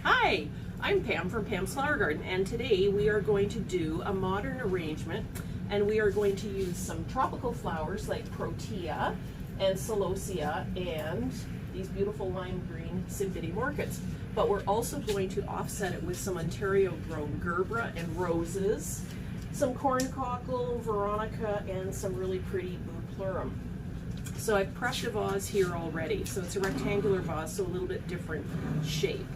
Hi, I'm Pam from Pam's Flower Garden, and today we are going to do a modern arrangement, and we are going to use some tropical flowers like protea and celosia and these beautiful lime green cymbidium orchids. But we're also going to offset it with some Ontario grown gerbera and roses, some corncockle, veronica, and some really pretty bupleurum. So I've prepped a vase here already. So it's a rectangular vase, so a little bit different shape.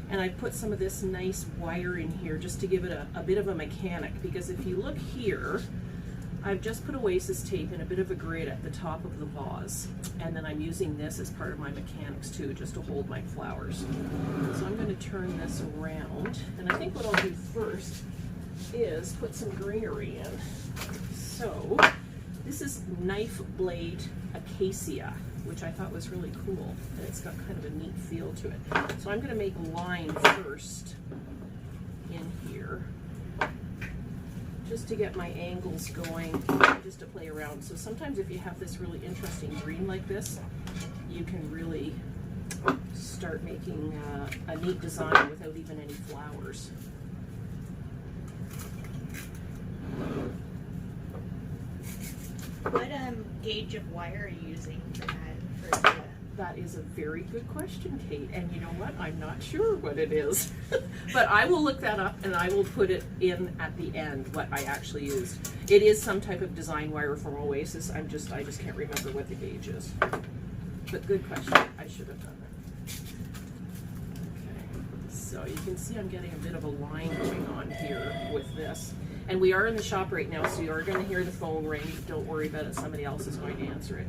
And I put some of this nice wire in here just to give it a bit of a mechanic, because if you look here, I've just put oasis tape and a bit of a grid at the top of the vase. And then I'm using this as part of my mechanics too, just to hold my flowers. So I'm going to turn this around. And I think what I'll do first is put some greenery in. So this is knife blade acacia, which I thought was really cool, and it's got kind of a neat feel to it. So I'm going to make a line first in here, just to get my angles going, just to play around. So sometimes if you have this really interesting green like this, you can really start making a neat design without even any flowers. What gauge of wire are you using for that? That is a very good question, Kate. And you know what? I'm not sure what it is. But I will look that up and I will put it in at the end, what I actually used. It is some type of design wire from Oasis. I just can't remember what the gauge is. But good question. I should have done that. Okay. So you can see I'm getting a bit of a line going on here with this. And we are in the shop right now, so you are going to hear the phone ring. Don't worry about it. Somebody else is going to answer it.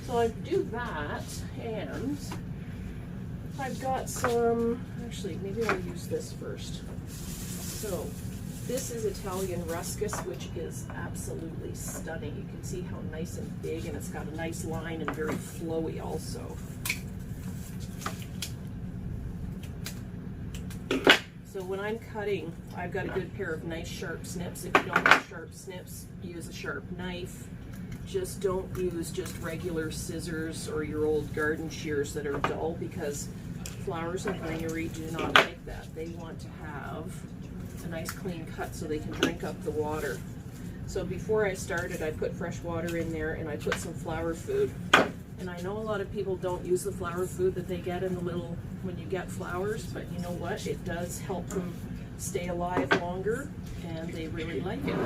So I do that, and I've got some, actually, maybe I'll use this first. So this is Italian ruscus, which is absolutely stunning. You can see how nice and big, and it's got a nice line and very flowy also. So when I'm cutting, I've got a good pair of nice sharp snips. If you don't have sharp snips, use a sharp knife. Just don't use just regular scissors or your old garden shears that are dull, because flowers and greenery do not like that. They want to have a nice clean cut so they can drink up the water. So before I started, I put fresh water in there and I put some flower food. And I know a lot of people don't use the flower food that they get in the little, when you get flowers, but you know what? It does help them stay alive longer, and they really like it.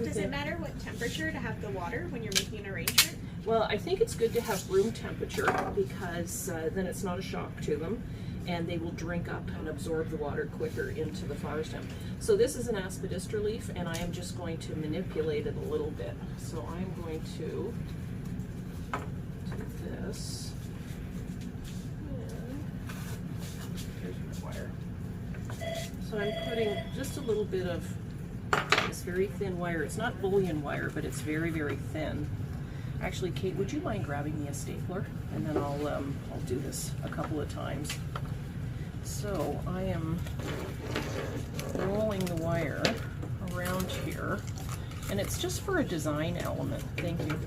Does it matter what temperature to have the water when you're making an arrangement? Well, I think it's good to have room temperature, because then it's not a shock to them, and they will drink up and absorb the water quicker into the flower stem. So this is an aspidistra leaf, and I am just going to manipulate it a little bit. So I'm going to this. Here's my wire. So I'm putting just a little bit of this very thin wire. It's not bullion wire, but it's very, very thin. Actually, Kate, would you mind grabbing me a stapler? And then I'll do this a couple of times. So I am rolling the wire around here, and it's just for a design element. Thank you.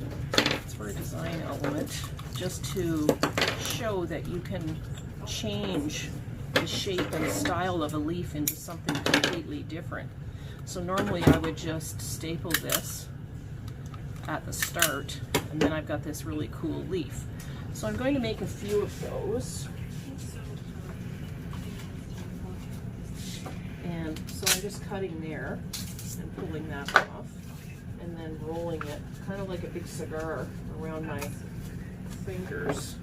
It's for a design element, just to show that you can change the shape and style of a leaf into something completely different. So normally I would just staple this at the start, and then I've got this really cool leaf. So I'm going to make a few of those. And so I'm just cutting there and pulling that off, and then rolling it kind of like a big cigar around my fingers.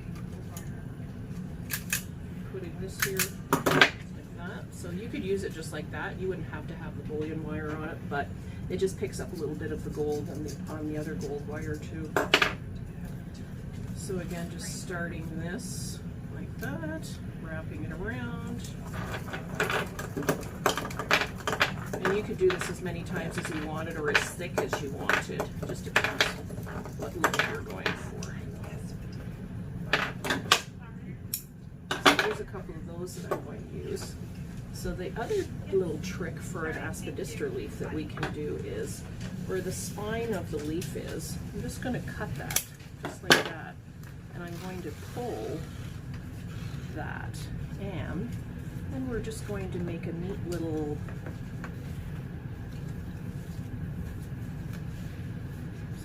Putting this here like that. So you could use it just like that. You wouldn't have to have the bullion wire on it, but it just picks up a little bit of the gold on the other gold wire too. So again, just starting this like that, wrapping it around. And you could do this as many times as you wanted, or as thick as you wanted. Just depends what look you're going for. So there's a couple of those that I'm going to use. So the other little trick for an aspidistra leaf that we can do is, where the spine of the leaf is, I'm just going to cut that, just like that. And I'm going to pull that can. And we're just going to make a neat little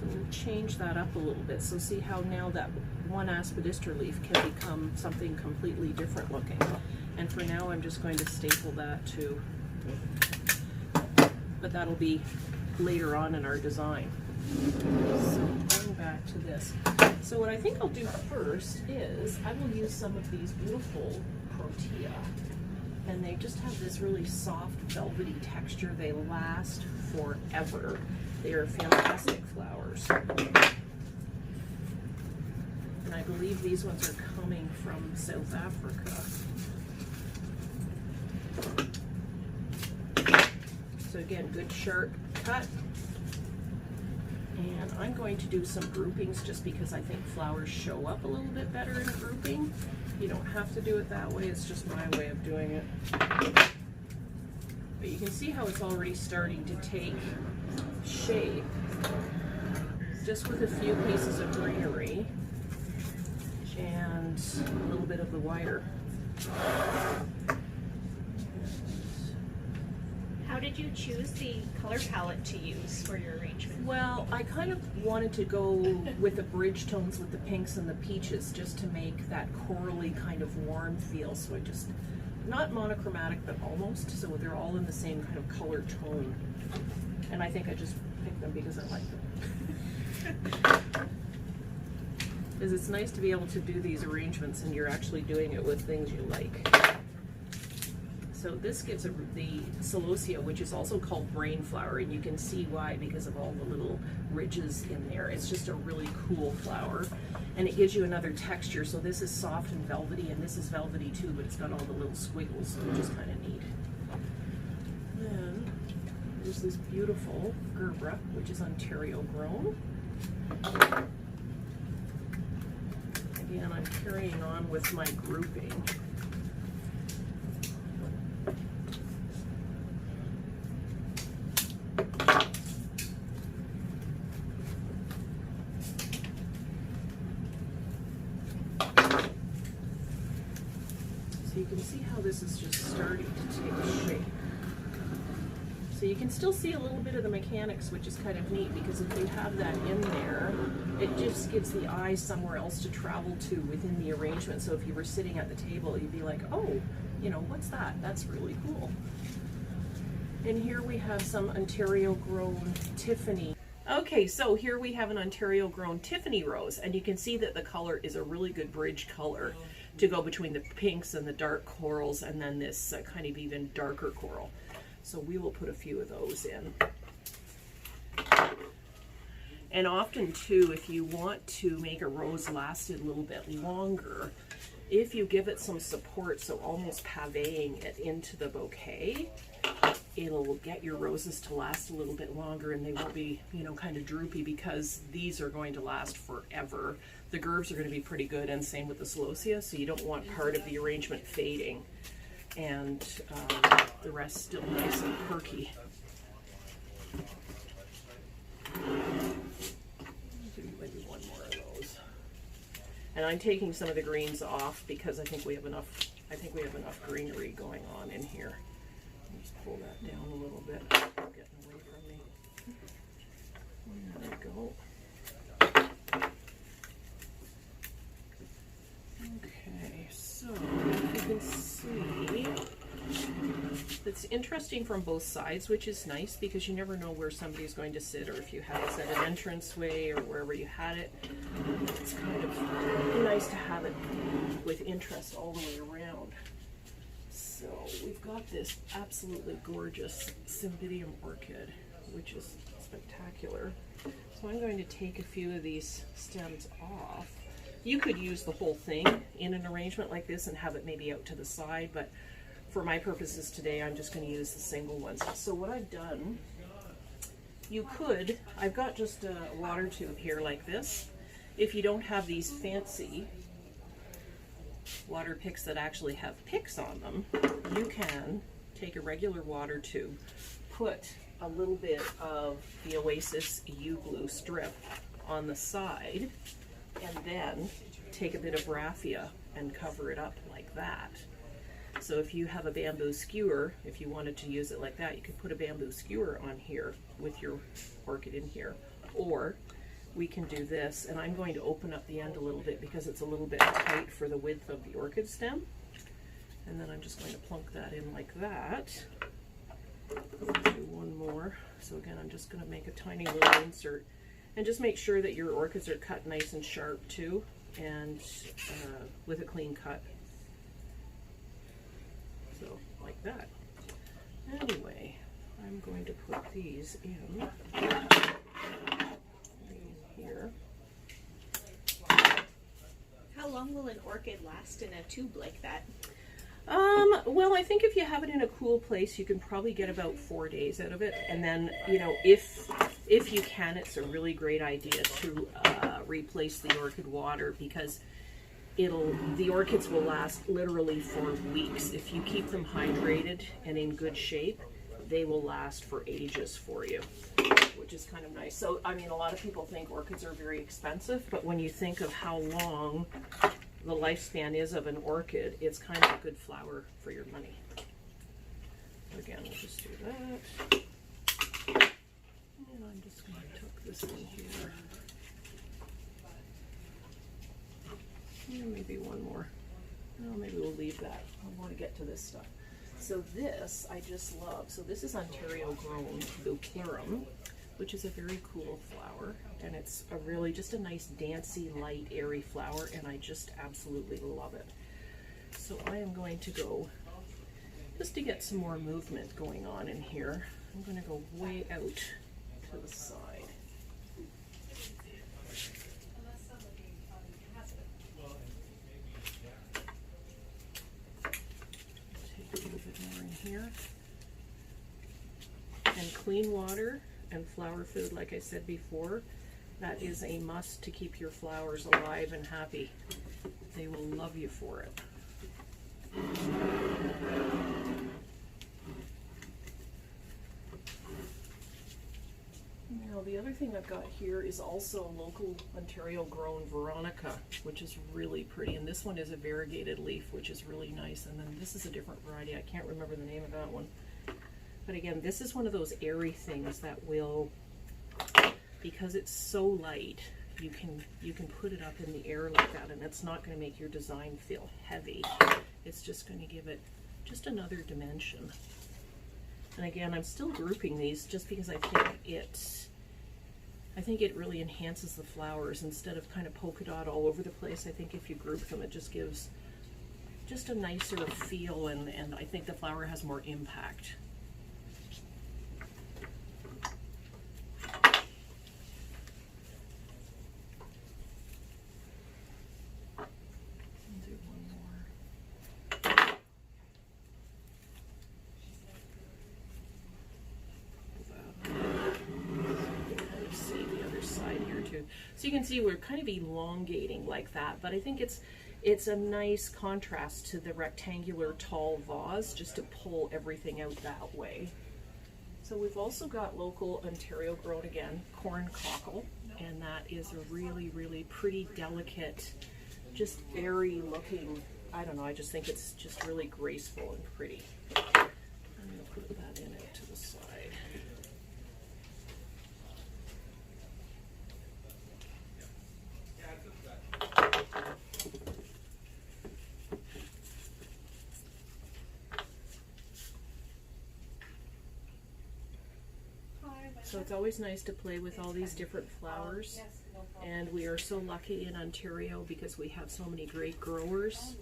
we'll change that up a little bit. So see how now that one aspidistra leaf can become something completely different looking. And for now I'm just going to staple that too. But that'll be later on in our design. So going back to this. So what I think I'll do first is I will use some of these beautiful protea. And they just have this really soft velvety texture. They last forever. They are fantastic flowers. And I believe these ones are coming from South Africa. So again, good sharp cut. And I'm going to do some groupings just because I think flowers show up a little bit better in grouping. You don't have to do it that way, it's just my way of doing it. But you can see how it's already starting to take shape just with a few pieces of greenery and a little bit of the wire. How did you choose the color palette to use for your arrangement? Well, I kind of wanted to go with the bridge tones with the pinks and the peaches just to make that corally kind of warm feel. So I just, not monochromatic, but almost, so they're all in the same kind of color tone. And I think I just picked them because I like them. Because it's nice to be able to do these arrangements and you're actually doing it with things you like. So this gives the celosia, which is also called brain flower, and you can see why because of all the little ridges in there. It's just a really cool flower, and it gives you another texture. So this is soft and velvety, and this is velvety too, but it's got all the little squiggles, which is kind of neat. Then there's this beautiful gerbera, which is Ontario grown. Again, I'm carrying on with my grouping. So you can see how this is just starting to take shape. So you can still see a little bit of the mechanics, which is kind of neat, because if you have that in there, it just gives the eye somewhere else to travel to within the arrangement. So if you were sitting at the table, you'd be like, oh, you know, what's that? That's really cool. And here we have some Ontario grown Tiffany. Okay, so here we have an Ontario grown Tiffany rose, and you can see that the color is a really good bridge color to go between the pinks and the dark corals, and then this kind of even darker coral. So we will put a few of those in. And often too, if you want to make a rose last a little bit longer, if you give it some support, so almost pavéing it into the bouquet, it'll get your roses to last a little bit longer, and they won't be, you know, kind of droopy, because these are going to last forever. The gerbs are going to be pretty good, and same with the celosia, so you don't want part of the arrangement fading and the rest still nice and perky. Maybe one more of those. And I'm taking some of the greens off because I think we have enough greenery going on in here. Just pull that down a little bit. It's getting away from me. There we go. Okay, so you can see it's interesting from both sides, which is nice because you never know where somebody's going to sit, or if you have it at an entranceway or wherever you had it. It's kind of nice to have it with interest all the way around. So we've got this absolutely gorgeous Cymbidium orchid, which is spectacular. So I'm going to take a few of these stems off. You could use the whole thing in an arrangement like this and have it maybe out to the side, but for my purposes today, I'm just going to use the single ones. So what I've done, I've got just a water tube here like this. If you don't have these fancy water picks that actually have picks on them, you can take a regular water tube, put a little bit of the Oasis U-Glue strip on the side, and then take a bit of raffia and cover it up like that. So if you have a bamboo skewer, if you wanted to use it like that, you could put a bamboo skewer on here with your orchid in here. Or we can do this, and I'm going to open up the end a little bit because it's a little bit tight for the width of the orchid stem. And then I'm just going to plunk that in like that. Do one more. So again, I'm just going to make a tiny little insert. And just make sure that your orchids are cut nice and sharp too, and with a clean cut. So, like that. Anyway, I'm going to put these in here. How long will an orchid last in a tube like that? Well, I think if you have it in a cool place, you can probably get about 4 days out of it. And then, you know, if you can, it's a really great idea to replace the orchid water, because the orchids will last literally for weeks. If you keep them hydrated and in good shape, they will last for ages for you, which is kind of nice. So, I mean, a lot of people think orchids are very expensive, but when you think of how long the lifespan is of an orchid, it's kind of a good flower for your money. Again, we'll just do that. And I'm just going to tuck this in here. And maybe one more. No, maybe we'll leave that. I want to get to this stuff. So this, I just love. So this is Ontario grown Buclurum, which is a very cool flower. And it's a really just a nice dancey, light, airy flower, and I just absolutely love it. So I am going to go, just to get some more movement going on in here, I'm going to go way out to the side. Take a little bit more in here. And clean water and flower food, like I said before, that is a must to keep your flowers alive and happy. They will love you for it. Now the other thing I've got here is also a local Ontario grown Veronica, which is really pretty, and this one is a variegated leaf, which is really nice. And then this is a different variety. I can't remember the name of that one. But again, this is one of those airy things that will, because it's so light, you can put it up in the air like that, and it's not going to make your design feel heavy. It's just going to give it just another dimension. And again, I'm still grouping these just because I think it really enhances the flowers instead of kind of polka dot all over the place. I think if you group them, it just gives just a nicer feel, and I think the flower has more impact. So you can see we're kind of elongating like that, but I think it's a nice contrast to the rectangular tall vase, just to pull everything out that way. So we've also got local Ontario grown again, corn cockle, and that is a really, really pretty delicate, just airy looking, I don't know, I just think it's just really graceful and pretty. I'm going to put that in it to the side. So it's always nice to play with all these different flowers, and we are so lucky in Ontario because we have so many great growers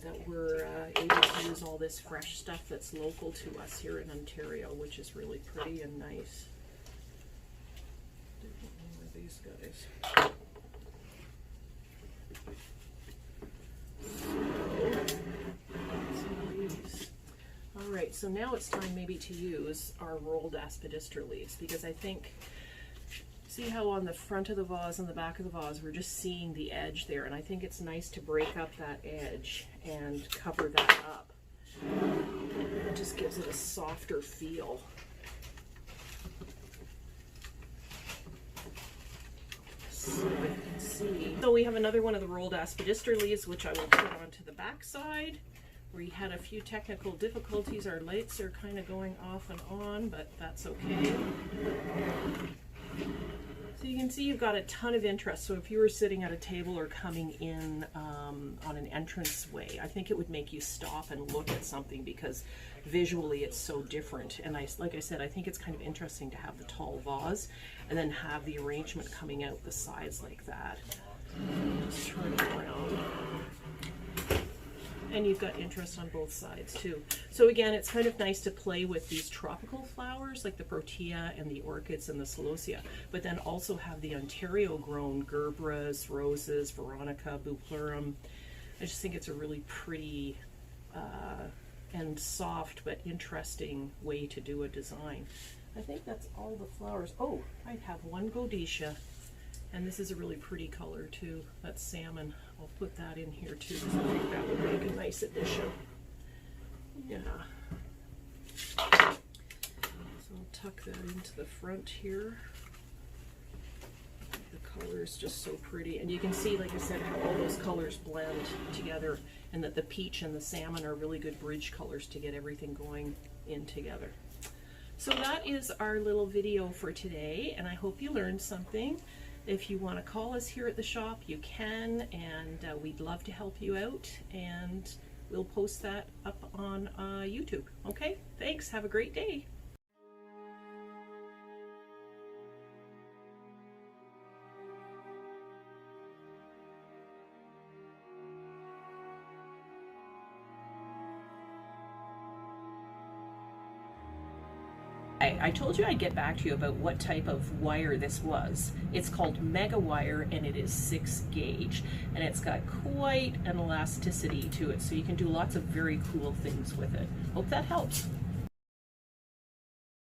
that we're able to use all this fresh stuff that's local to us here in Ontario, which is really pretty and nice. One of these guys. Alright, so now it's time maybe to use our rolled aspidistra leaves, because I think, see how on the front of the vase and the back of the vase we're just seeing the edge there, and I think it's nice to break up that edge and cover that up. It just gives it a softer feel. so that you can see. So we have another one of the rolled aspidistra leaves, which I will put onto the back side. We had a few technical difficulties. Our lights are kind of going off and on, but that's okay. So you can see you've got a ton of interest. So if you were sitting at a table or coming in on an entrance way, I think it would make you stop and look at something because visually it's so different. And like I said, I think it's kind of interesting to have the tall vase and then have the arrangement coming out the sides like that. Just turn it around. And you've got interest on both sides too. So again, it's kind of nice to play with these tropical flowers like the protea and the orchids and the celosia, but then also have the Ontario grown gerbras, roses, veronica, bupleurum. I just think it's a really pretty and soft but interesting way to do a design. I think that's all the flowers. Oh, I have one godetia. And this is a really pretty color too. That's salmon. I'll put that in here too because I think that would make a nice addition. Yeah. So I'll tuck that into the front here. The color is just so pretty. And you can see, like I said, how all those colors blend together and that the peach and the salmon are really good bridge colors to get everything going in together. So that is our little video for today, and I hope you learned something. If you want to call us here at the shop, you can, and we'd love to help you out, and we'll post that up on YouTube. Okay, thanks. Have a great day. I told you I'd get back to you about what type of wire this was. It's called mega wire, and it is 6 gauge, and it's got quite an elasticity to it, so you can do lots of very cool things with it. Hope that helps.